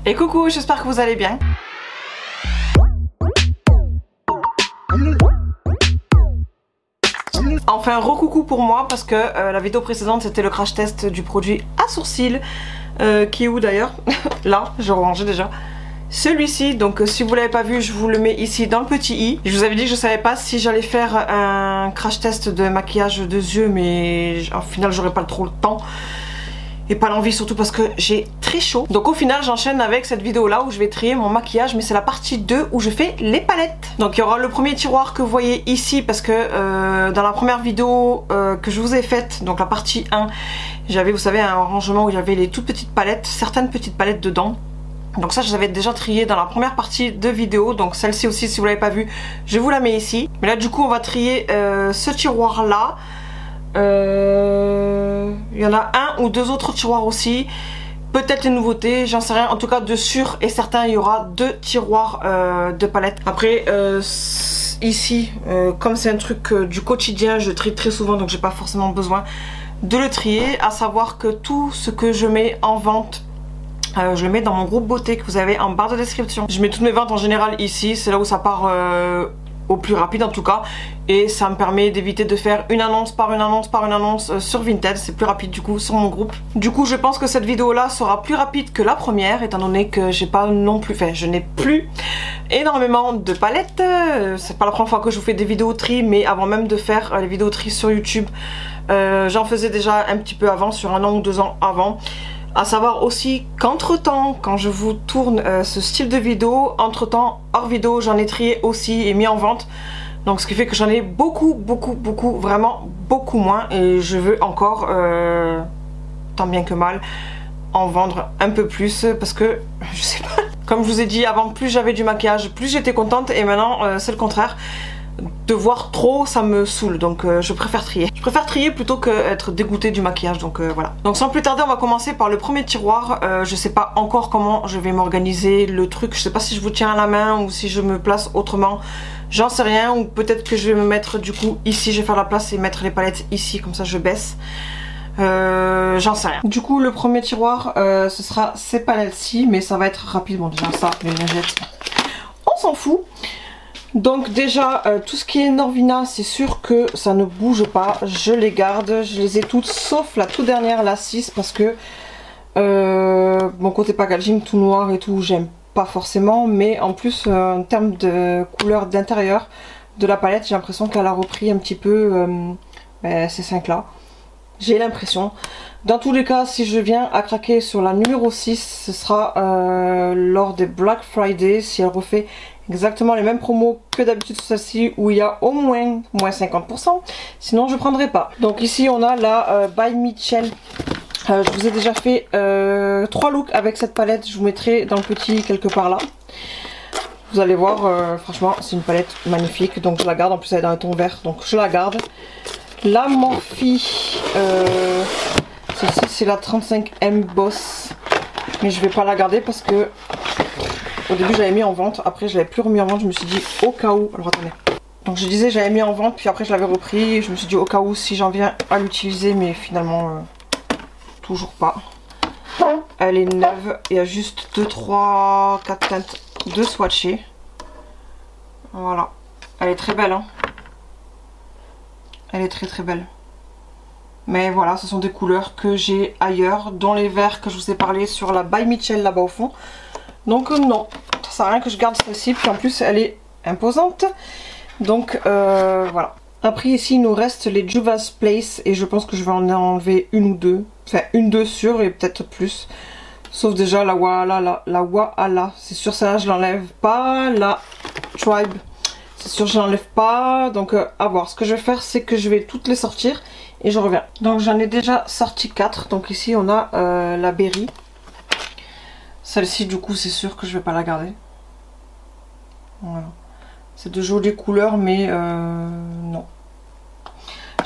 Et coucou, j'espère que vous allez bien. Enfin, recoucou pour moi parce que la vidéo précédente c'était le crash test du produit à sourcils qui est où d'ailleurs? Là, j'ai rangé déjà. Celui-ci, donc si vous l'avez pas vu, je vous le mets ici dans le petit i. Je vous avais dit que je savais pas si j'allais faire un crash test de maquillage de yeux, mais au final j'aurais pas trop le temps et pas l'envie, surtout parce que j'ai très chaud. Donc au final j'enchaîne avec cette vidéo là où je vais trier mon maquillage, mais c'est la partie 2 où je fais les palettes. Donc il y aura le premier tiroir que vous voyez ici parce que dans la première vidéo que je vous ai faite, donc la partie 1, j'avais, vous savez, un rangement où il y avait les toutes petites palettes, certaines petites palettes dedans. Donc ça je les avais déjà trié dans la première partie de vidéo, donc celle-ci aussi si vous l'avez pas vue je vous la mets ici. Mais là du coup on va trier ce tiroir là, il y en a un ou deux autres tiroirs aussi, peut-être les nouveautés, j'en sais rien. En tout cas de sûr et certain il y aura 2 tiroirs de palettes. Après ici comme c'est un truc du quotidien, je trie très souvent donc j'ai pas forcément besoin de le trier. À savoir que tout ce que je mets en vente, je le mets dans mon groupe beauté que vous avez en barre de description. Je mets toutes mes ventes en général ici, c'est là où ça part au plus rapide en tout cas. Et ça me permet d'éviter de faire une annonce par une annonce par une annonce sur Vinted. C'est plus rapide du coup sur mon groupe. Du coup je pense que cette vidéo là sera plus rapide que la première, étant donné que j'ai pas non plus, enfin je n'ai plus énormément de palettes. C'est pas la première fois que je vous fais des vidéos tri, mais avant même de faire les vidéos tri sur YouTube, j'en faisais déjà un petit peu avant, sur 1 an ou 2 ans avant. À savoir aussi qu'entre temps, quand je vous tourne ce style de vidéo, entre temps, hors vidéo, j'en ai trié aussi et mis en vente. Donc ce qui fait que j'en ai beaucoup, vraiment beaucoup moins. Et je veux encore, tant bien que mal, en vendre un peu plus. Parce que, je sais pas, comme je vous ai dit avant, plus j'avais du maquillage, plus j'étais contente. Et maintenant, c'est le contraire. De voir trop ça me saoule, donc je préfère trier. Je préfère trier plutôt qu'être dégoûtée du maquillage, donc voilà. Donc sans plus tarder on va commencer par le premier tiroir. Je sais pas encore comment je vais m'organiser le truc, je sais pas si je vous tiens à la main ou si je me place autrement, j'en sais rien. Ou peut-être que je vais me mettre du coup ici, je vais faire la place et mettre les palettes ici, comme ça je baisse. J'en sais rien. Du coup le premier tiroir ce sera ces palettes-ci, mais ça va être rapide. Bon déjà ça, les lingettes, on s'en fout. Donc déjà tout ce qui est Norvina, c'est sûr que ça ne bouge pas, je les garde, je les ai toutes sauf la toute dernière, la 6, parce que mon côté packaging tout noir et tout j'aime pas forcément, mais en plus en termes de couleur d'intérieur de la palette, j'ai l'impression qu'elle a repris un petit peu ces 5 là, j'ai l'impression. Dans tous les cas, si je viens à craquer sur la numéro 6, ce sera lors des Black Friday, si elle refait exactement les mêmes promos que d'habitude sur celle-ci, où il y a au moins 50%, sinon je prendrai pas. Donc ici on a la By Michel. Je vous ai déjà fait 3 looks avec cette palette, je vous mettrai dans le petit quelque part là. Vous allez voir, franchement c'est une palette magnifique, donc je la garde. En plus elle est dans un ton vert, donc je la garde. La Morphe, celle-ci c'est la 35M Boss, mais je vais pas la garder parce que au début j'avais mis en vente, après je l'avais plus remis en vente, je me suis dit au cas où, alors attendez. Donc je disais j'avais mis en vente, puis après je l'avais repris, et je me suis dit au cas où si j'en viens à l'utiliser, mais finalement toujours pas. Elle est neuve, il y a juste 2, 3, 4 teintes de swatchées. Voilà, elle est très belle hein. Elle est très belle. Mais voilà, ce sont des couleurs que j'ai ailleurs, dont les verts que je vous ai parlé sur la By Michel là-bas au fond. Donc non, ça sert à rien que je garde celle-ci, puis en plus elle est imposante. Donc voilà. Après ici il nous reste les Juvia's Place et je pense que je vais en enlever une ou deux. Enfin une, deux sûres et peut-être plus. Sauf déjà la Wahala, la Wahala. C'est sûr celle-là je l'enlève pas. La Tribe, c'est sûr je l'enlève pas. Donc à voir. Ce que je vais faire c'est que je vais toutes les sortir et je reviens. Donc j'en ai déjà sorti 4. Donc ici on a la Berry. Celle-ci du coup c'est sûr que je vais pas la garder. Voilà. C'est de jolies couleurs mais non.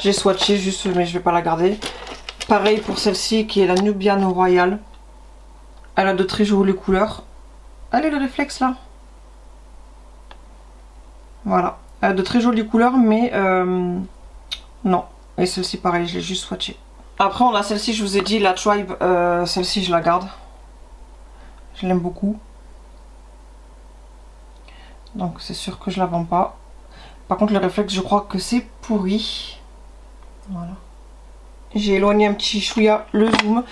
J'ai swatché juste mais je vais pas la garder. Pareil pour celle-ci qui est la Nubian Royal. Elle a de très jolies couleurs. Allez le réflexe là. Voilà. Elle a de très jolies couleurs mais non. Et celle-ci pareil je l'ai juste swatché. Après on a celle-ci, je vous ai dit la Tribe, celle-ci je la garde. Je l'aime beaucoup. Donc c'est sûr que je la vends pas. Par contre le réflexe je crois que c'est pourri. Voilà. J'ai éloigné un petit chouïa le zoom.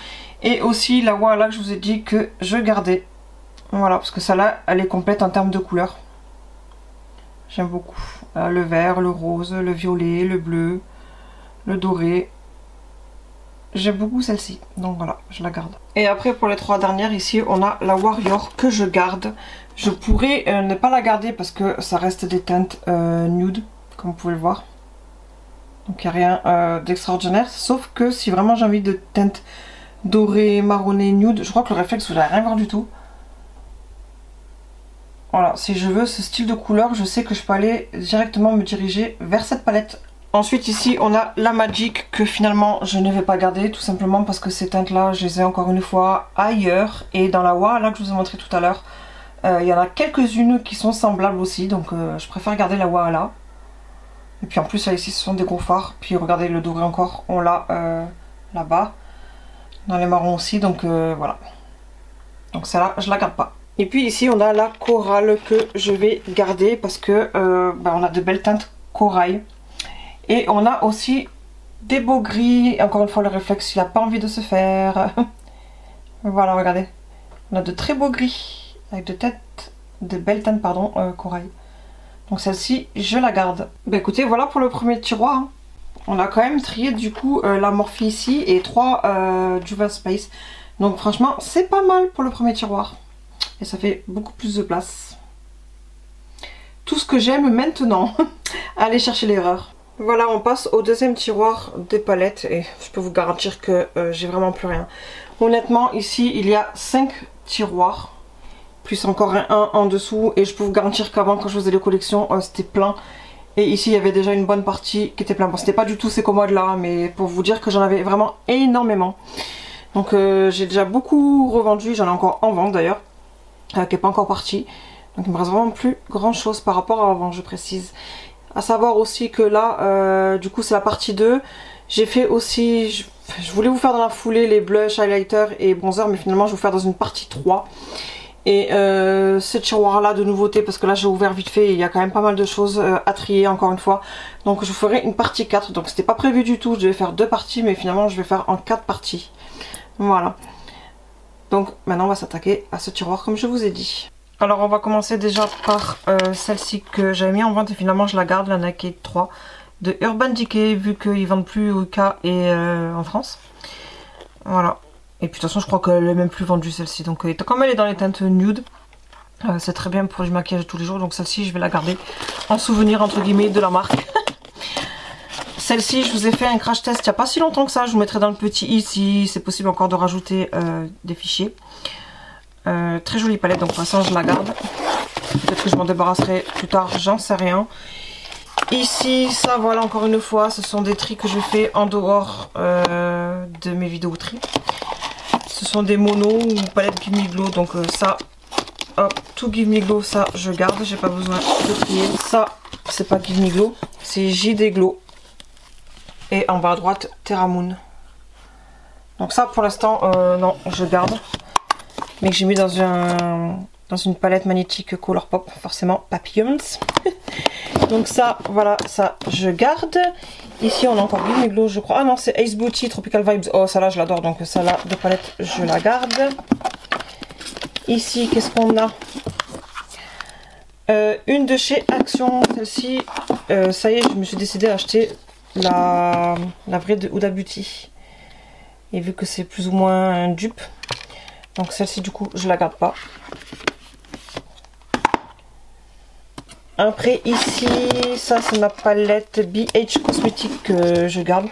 Et aussi la Wala que je vous ai dit que je gardais. Voilà, parce que celle-là elle est complète en termes de couleurs. J'aime beaucoup. Le vert, le rose, le violet, le bleu, le doré. J'aime beaucoup celle-ci, donc voilà, je la garde. Et après pour les 3 dernières ici, on a la Warrior que je garde. Je pourrais ne pas la garder parce que ça reste des teintes nude, comme vous pouvez le voir. Donc il n'y a rien d'extraordinaire, sauf que si vraiment j'ai envie de teintes dorées, marronnées, nude, je crois que le réflexe vous n'allez rien voir du tout. Voilà, si je veux ce style de couleur, je sais que je peux aller directement me diriger vers cette palette. Ensuite ici on a la Magic que finalement je ne vais pas garder tout simplement parce que ces teintes là je les ai encore une fois ailleurs. Et dans la Wala que je vous ai montré tout à l'heure, il y en a quelques-unes qui sont semblables aussi, donc je préfère garder la Wala. Et puis en plus là ici ce sont des gros fards, puis regardez le doré encore, on l'a là-bas, dans les marrons aussi, donc voilà. Donc celle-là je la garde pas. Et puis ici on a la Corail que je vais garder parce que on a de belles teintes corail. Et on a aussi des beaux gris. Encore une fois, le réflexe, il n'a pas envie de se faire. Voilà, regardez. On a de très beaux gris. Avec de belles teintes, pardon, corail. Donc celle-ci, je la garde. Bah écoutez, voilà pour le premier tiroir. Hein. On a quand même trié du coup la Morphe ici et 3 Juvial Space. Donc franchement, c'est pas mal pour le premier tiroir. Et ça fait beaucoup plus de place. Tout ce que j'aime maintenant. Aller chercher l'erreur. Voilà, on passe au deuxième tiroir des palettes et je peux vous garantir que j'ai vraiment plus rien. Honnêtement, ici, il y a 5 tiroirs, plus encore un en dessous. Et je peux vous garantir qu'avant, quand je faisais les collections, c'était plein. Et ici, il y avait déjà une bonne partie qui était plein. Bon, c'était pas du tout ces commodes-là, mais pour vous dire que j'en avais vraiment énormément. Donc, j'ai déjà beaucoup revendu. J'en ai encore en vente d'ailleurs, qui n'est pas encore partie. Donc, il me reste vraiment plus grand-chose par rapport à avant, je précise. À savoir aussi que là, du coup c'est la partie 2. J'ai fait aussi, je voulais vous faire dans la foulée les blush, highlighter et bronzer, mais finalement je vais vous faire dans une partie 3. Et ce tiroir là de nouveautés, parce que là j'ai ouvert vite fait et il y a quand même pas mal de choses à trier encore une fois. Donc je vous ferai une partie 4, donc c'était pas prévu du tout, je devais faire 2 parties, mais finalement je vais faire en 4 parties. Voilà. Donc maintenant on va s'attaquer à ce tiroir comme je vous ai dit. Alors on va commencer déjà par celle-ci que j'avais mis en vente et finalement je la garde, la Naked 3 de Urban Decay, vu qu'ils vendent plus au UK et en France. Voilà. Et puis de toute façon je crois qu'elle est même plus vendue celle-ci. Donc comme elle est dans les teintes nude, c'est très bien pour du maquillage de tous les jours. Donc celle-ci je vais la garder en souvenir entre guillemets de la marque. Celle-ci je vous ai fait un crash test il n'y a pas si longtemps que ça. Je vous mettrai dans le petit i si c'est possible encore de rajouter des fichiers. Très jolie palette, donc pour l'instant je la garde. Peut-être que je m'en débarrasserai plus tard, j'en sais rien. Ici, ça voilà encore une fois, ce sont des tris que je fais en dehors de mes vidéos tri. Ce sont des monos ou palettes Give Me Glow, donc ça, hop, tout Give Me Glow, ça je garde, j'ai pas besoin de trier. Ça, c'est pas Give Me Glow, c'est JD Glow. Et en bas à droite, Terra Moon. Donc ça pour l'instant, non, je garde. Mais que j'ai mis dans une palette magnétique Colourpop, forcément Papillons. Donc ça, voilà, ça je garde. Ici on a encore Give Me Glow, je crois. Ah non, c'est Ace Beauty Tropical Vibes. Oh, ça là je l'adore, donc ça là de palette je la garde. Ici, qu'est-ce qu'on a? Une de chez Action, celle-ci, ça y est, je me suis décidée à acheter la vraie de Huda Beauty. Et vu que c'est plus ou moins un dupe, donc celle-ci du coup je la garde pas. Après ici, ça c'est ma palette BH Cosmetics que je garde.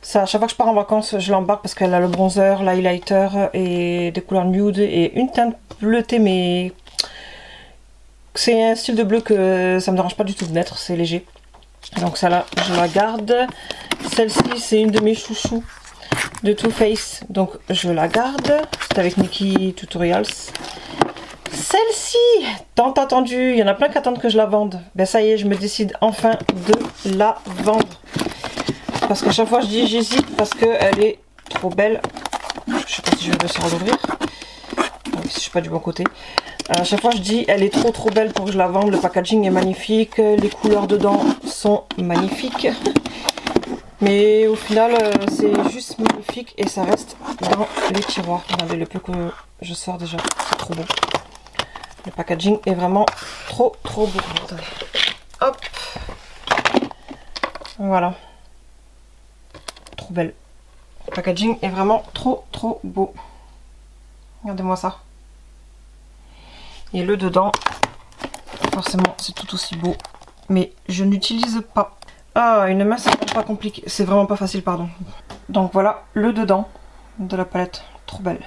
Ça, à chaque fois que je pars en vacances, je l'embarque parce qu'elle a le bronzer, l'highlighter et des couleurs nude et une teinte bleutée, mais c'est un style de bleu que ça me dérange pas du tout de mettre, c'est léger. Donc celle-là je la garde. Celle-ci c'est une de mes chouchous de Too Faced, donc je la garde. C'est avec Nikkie Tutorials. Celle-ci, tant attendue, il y en a plein qui attendent que je la vende. Ben ça y est, je me décide enfin de la vendre. Parce qu'à chaque fois je dis j'hésite parce qu'elle est trop belle. Je sais pas si je vais réussir à l'ouvrir. Si suis pas du bon côté. À chaque fois je dis elle est trop belle pour que je la vende, le packaging est magnifique, les couleurs dedans sont magnifiques. Mais au final c'est juste magnifique et ça reste dans les tiroirs. Regardez le peu que je sors déjà, c'est trop beau. Le packaging est vraiment trop beau. Attendez. Hop. Voilà. Trop belle. Le packaging est vraiment trop beau. Regardez-moi ça. Et le dedans, forcément c'est tout aussi beau. Mais je n'utilise pas. Ah, une main c'est vraiment pas compliqué. C'est vraiment pas facile, pardon. Donc voilà le dedans de la palette. Trop belle.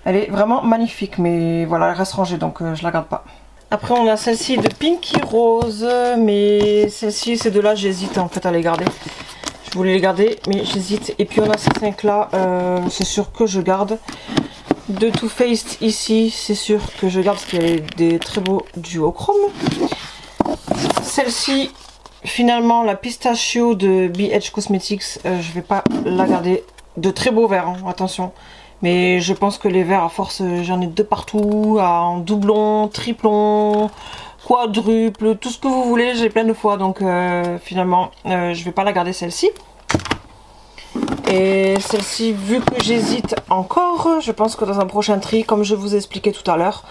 Elle est vraiment magnifique. Mais voilà, elle reste rangée donc je la garde pas. Après on a celle-ci de Pinky Rose. Mais celle-ci, ces deux-là, j'hésite en fait à les garder. Je voulais les garder mais j'hésite. Et puis on a ces 5 là, c'est sûr que je garde. De Too Faced ici, c'est sûr que je garde parce qu'il y a des très beaux duochrome. Celle-ci, finalement, la Pistachio de BH Cosmetics, je vais pas la garder. De très beaux verres, hein, attention. Mais je pense que les verres, à force, j'en ai 2 partout, en doublon, triplon, quadruple, tout ce que vous voulez, j'ai plein de fois. Donc finalement, je vais pas la garder celle-ci. Et celle-ci, vu que j'hésite encore, je pense que dans un prochain tri, comme je vous ai expliqué tout à l'heure,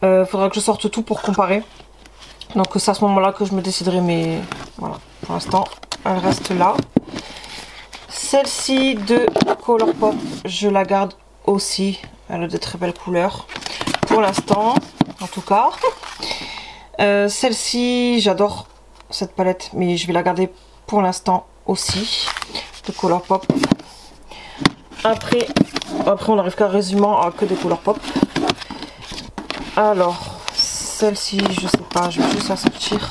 faudra que je sorte tout pour comparer. Donc c'est à ce moment-là que je me déciderai, mais voilà, pour l'instant, elle reste là. Celle-ci de Colourpop, je la garde aussi. Elle a de très belles couleurs, pour l'instant, en tout cas. Celle-ci, j'adore cette palette, mais je vais la garder pour l'instant aussi, de Colourpop. Après on arrive quasiment à que des Colourpop. Alors, celle-ci, je sais pas, je vais juste la sortir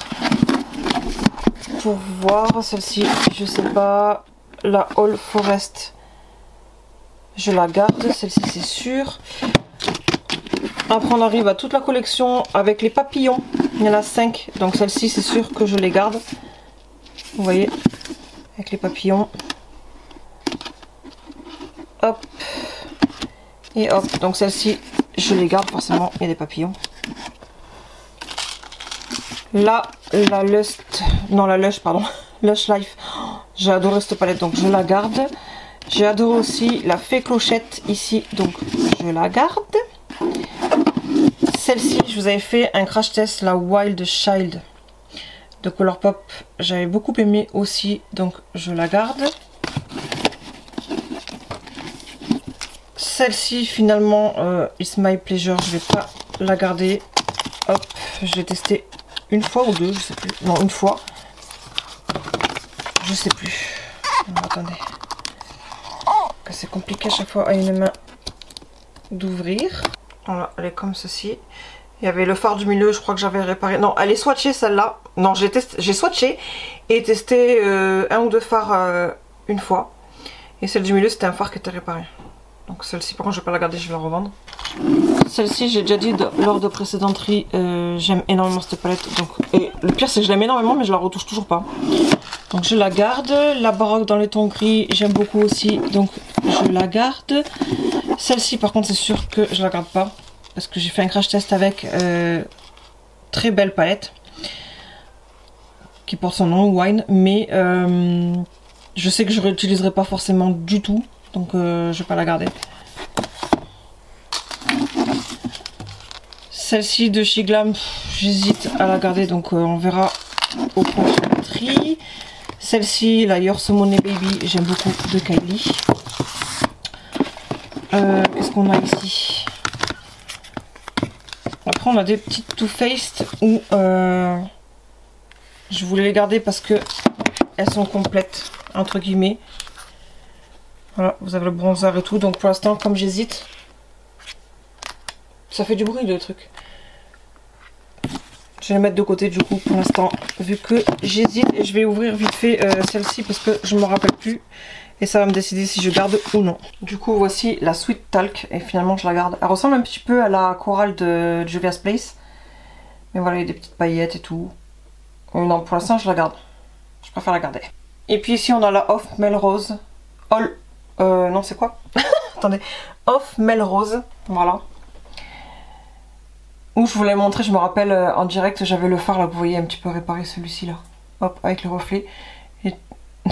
pour voir. Celle-ci, je sais pas, la All Forest, je la garde, celle-ci c'est sûr. Après on arrive à toute la collection avec les papillons, il y en a 5, donc celle-ci c'est sûr que je les garde. Vous voyez, avec les papillons. Hop. Et hop. Donc celle-ci, je les garde forcément. Il y a des papillons. Là, la Lust. Non, la Lush, pardon. Lush Life. J'ai adoré cette palette, donc je la garde. J'ai adoré aussi la Fée Clochette ici, donc je la garde. Celle-ci, je vous avais fait un crash test, la Wild Child de Colourpop. J'avais beaucoup aimé aussi, donc je la garde. Celle-ci, finalement, It's My Pleasure, je vais pas la garder. Hop, je l'ai testé une fois ou deux, je sais plus. Non, une fois. Je sais plus. Alors, attendez. C'est compliqué à chaque fois à une main d'ouvrir. Voilà, elle est comme ceci. Il y avait le phare du milieu, je crois que j'avais réparé. Non, elle est swatchée celle-là. Non, j'ai swatché et testé un ou deux phares une fois. Et celle du milieu, c'était un phare qui était réparé. Donc celle-ci, par contre, je vais pas la garder, je vais la revendre. Celle-ci, j'ai déjà dit lors de précédentes tri, j'aime énormément cette palette. Donc, et le pire, c'est que je l'aime énormément, mais je la retouche toujours pas. Donc je la garde. La Baroque dans les tons gris, j'aime beaucoup aussi, donc je la garde. Celle-ci, par contre, c'est sûr que je la garde pas. Parce que j'ai fait un crash test avec très belle palette qui porte son nom, Wine, mais je sais que je réutiliserai pas forcément du tout, donc je vais pas la garder. Celle-ci de chez Glam, j'hésite à la garder, donc on verra au prochain tri. Celle-ci, la Your Money Baby, j'aime beaucoup, de Kylie. Qu'est-ce qu'on a ici? Après on a des petites Too Faced où je voulais les garder parce que elles sont complètes entre guillemets. Voilà, vous avez le bronzer et tout, donc pour l'instant comme j'hésite, ça fait du bruit le truc. Je vais les mettre de côté du coup pour l'instant vu que j'hésite, et je vais ouvrir vite fait celle-ci parce que je ne me rappelle plus. Et ça va me décider si je garde ou non. Du coup, voici la Sweet Talk. Et finalement, je la garde. Elle ressemble un petit peu à la chorale de Juvia's Place. Mais voilà, il y a des petites paillettes et tout. Non, pour l'instant, je la garde. Je préfère la garder. Et puis ici, on a la Off Melrose. Non, c'est quoi? Attendez. Off Melrose, voilà. Où je vous l'ai montré, je me rappelle en direct, j'avais le phare là, vous voyez un petit peu réparé celui-ci là. Hop, avec le reflet. Il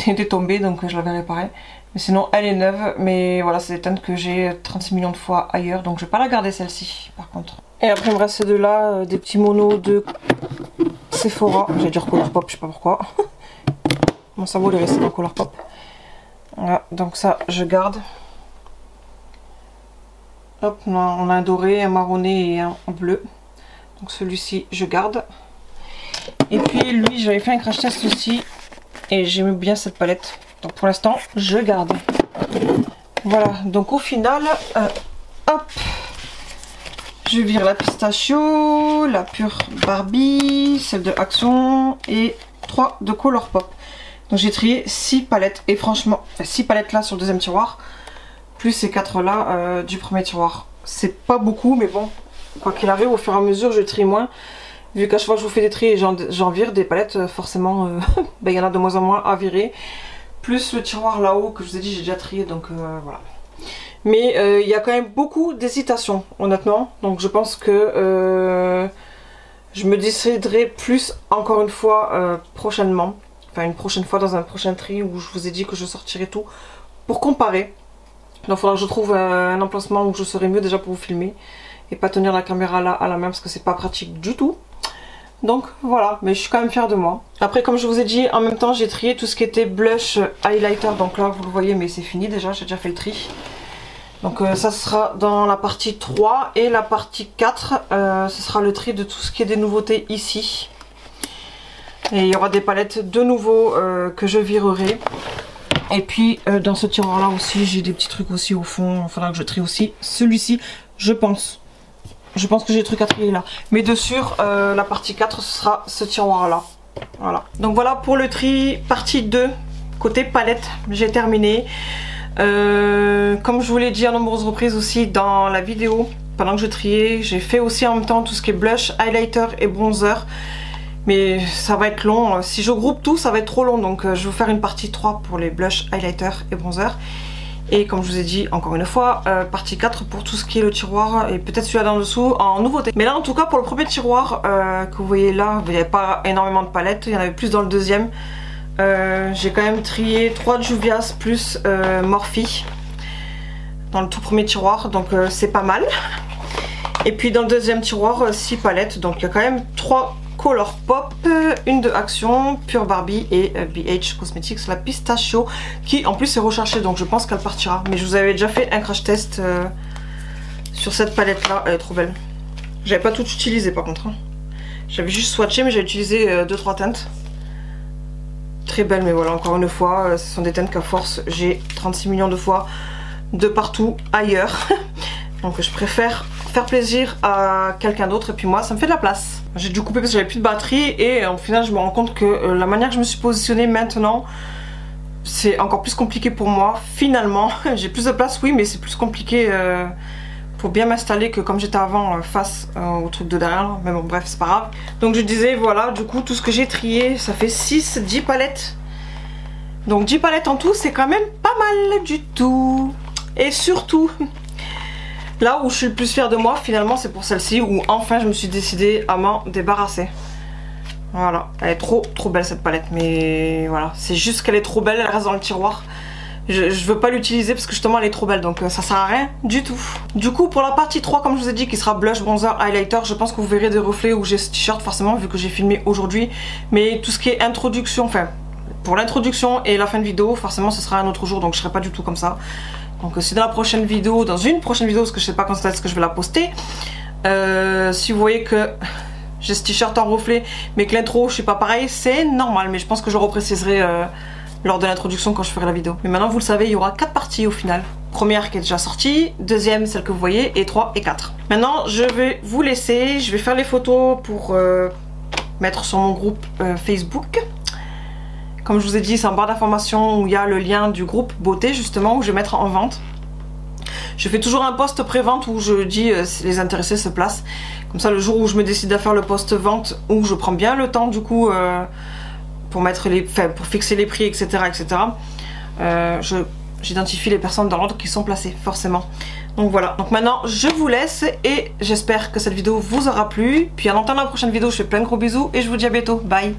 était tombé donc je l'avais réparé. Mais sinon elle est neuve, mais voilà, c'est des teintes que j'ai 36 millions de fois ailleurs, donc je vais pas la garder celle-ci par contre. Et après il me reste ces deux là, des petits monos de Sephora. J'allais dire Colourpop, je sais pas pourquoi. Mon cerveau il est resté dans Colourpop. Voilà, donc ça je garde. Hop, on a un doré, un marronné et un bleu. Donc celui-ci, je garde. Et puis lui, j'avais fait un crash test aussi. Et j'aime bien cette palette. Donc pour l'instant, je garde. Voilà, donc au final, hop. Je vire la pistachio, la pure Barbie, celle de Action et 3 de Colourpop. Donc j'ai trié 6 palettes. Et franchement, 6 palettes là sur le deuxième tiroir. Plus ces 4 là du premier tiroir. C'est pas beaucoup, mais bon, quoi qu'il arrive, au fur et à mesure, je trie moins. Vu qu'à chaque fois que je vous fais des tris et j'en vire des palettes, forcément, il y en a de moins en moins à virer. Plus le tiroir là-haut, que je vous ai dit, j'ai déjà trié, donc voilà. Mais il y a quand même beaucoup d'hésitation, honnêtement. Donc je pense que je me déciderai plus, encore une fois, prochainement. Enfin, une prochaine fois dans un prochain tri où je vous ai dit que je sortirai tout pour comparer. Donc il faudra que je trouve un emplacement où je serai mieux déjà pour vous filmer et pas tenir la caméra là à la main parce que c'est pas pratique du tout. Donc voilà, mais je suis quand même fière de moi. Après comme je vous ai dit, en même temps j'ai trié tout ce qui était blush, highlighter. Donc là vous le voyez mais c'est fini déjà, j'ai déjà fait le tri. Donc ça sera dans la partie 3 et la partie 4, ce sera le tri de tout ce qui est des nouveautés ici. Et il y aura des palettes de nouveau que je virerai. Et puis dans ce tiroir là aussi j'ai des petits trucs aussi au fond. Il faudra que je trie aussi celui-ci, je pense. Je pense que j'ai des trucs à trier là. Mais de sûr la partie 4 ce sera ce tiroir là. Voilà. Donc voilà pour le tri partie 2. Côté palette j'ai terminé. Comme je vous l'ai dit à nombreuses reprises aussi dans la vidéo, pendant que je triais, j'ai fait aussi en même temps tout ce qui est blush, highlighter et bronzer. Mais ça va être long, si je groupe tout ça va être trop long, donc je vais vous faire une partie 3 pour les blush, highlighter et bronzer. Et comme je vous ai dit encore une fois, partie 4 pour tout ce qui est le tiroir et peut-être celui-là en dessous en nouveauté. Mais là en tout cas pour le premier tiroir que vous voyez là, il n'y avait pas énormément de palettes, il y en avait plus dans le deuxième. J'ai quand même trié 3 Juvia's plus Morphe dans le tout premier tiroir, donc c'est pas mal. Et puis dans le deuxième tiroir 6 palettes, donc il y a quand même 3 Colourpop, une de Action, Pure Barbie et BH Cosmetics, la pistachio, qui en plus est recherchée, donc je pense qu'elle partira. Mais je vous avais déjà fait un crash test sur cette palette là, elle est trop belle. J'avais pas tout utilisé par contre, hein. J'avais juste swatché, mais j'ai utilisé 2-3 teintes. Très belle, mais voilà, encore une fois, ce sont des teintes qu'à force j'ai 36 millions de fois de partout ailleurs. Donc je préfère faire plaisir à quelqu'un d'autre et puis moi ça me fait de la place. J'ai dû couper parce que j'avais plus de batterie et au final je me rends compte que la manière que je me suis positionnée maintenant c'est encore plus compliqué pour moi finalement. J'ai plus de place oui mais c'est plus compliqué pour bien m'installer que comme j'étais avant face au truc de derrière. Mais bon bref c'est pas grave. Donc je disais voilà du coup tout ce que j'ai trié ça fait 6-10 palettes. Donc 10 palettes en tout c'est quand même pas mal du tout. Et surtout là où je suis le plus fière de moi finalement c'est pour celle-ci où enfin je me suis décidée à m'en débarrasser. Voilà, elle est trop belle cette palette mais voilà, c'est juste qu'elle est trop belle, elle reste dans le tiroir. Je veux pas l'utiliser parce que justement elle est trop belle donc ça sert à rien du tout. Du coup pour la partie 3 comme je vous ai dit qui sera blush, bronzer, highlighter, je pense que vous verrez des reflets où j'ai ce t-shirt forcément vu que j'ai filmé aujourd'hui. Mais tout ce qui est introduction, enfin pour l'introduction et la fin de vidéo forcément ce sera un autre jour donc je serai pas du tout comme ça. Donc c'est dans la prochaine vidéo, dans une prochaine vidéo parce que je sais pas quand est-ce que je vais la poster. Si vous voyez que j'ai ce t-shirt en reflet mais que l'intro je suis pas pareil, c'est normal. Mais je pense que je repréciserai lors de l'introduction quand je ferai la vidéo. Mais maintenant vous le savez, il y aura 4 parties au final. Première qui est déjà sortie, deuxième celle que vous voyez et 3 et 4. Maintenant je vais vous laisser, je vais faire les photos pour mettre sur mon groupe Facebook. Comme je vous ai dit, c'est en barre d'information où il y a le lien du groupe beauté justement où je vais mettre en vente. Je fais toujours un post pré-vente où je dis si les intéressés se placent. Comme ça le jour où je me décide à faire le post vente où je prends bien le temps du coup pour mettre les, pour fixer les prix etc. J'identifie les personnes dans l'ordre qui sont placées forcément. Donc voilà, donc maintenant je vous laisse et j'espère que cette vidéo vous aura plu. Puis en attendant la prochaine vidéo, je fais plein de gros bisous et je vous dis à bientôt, bye.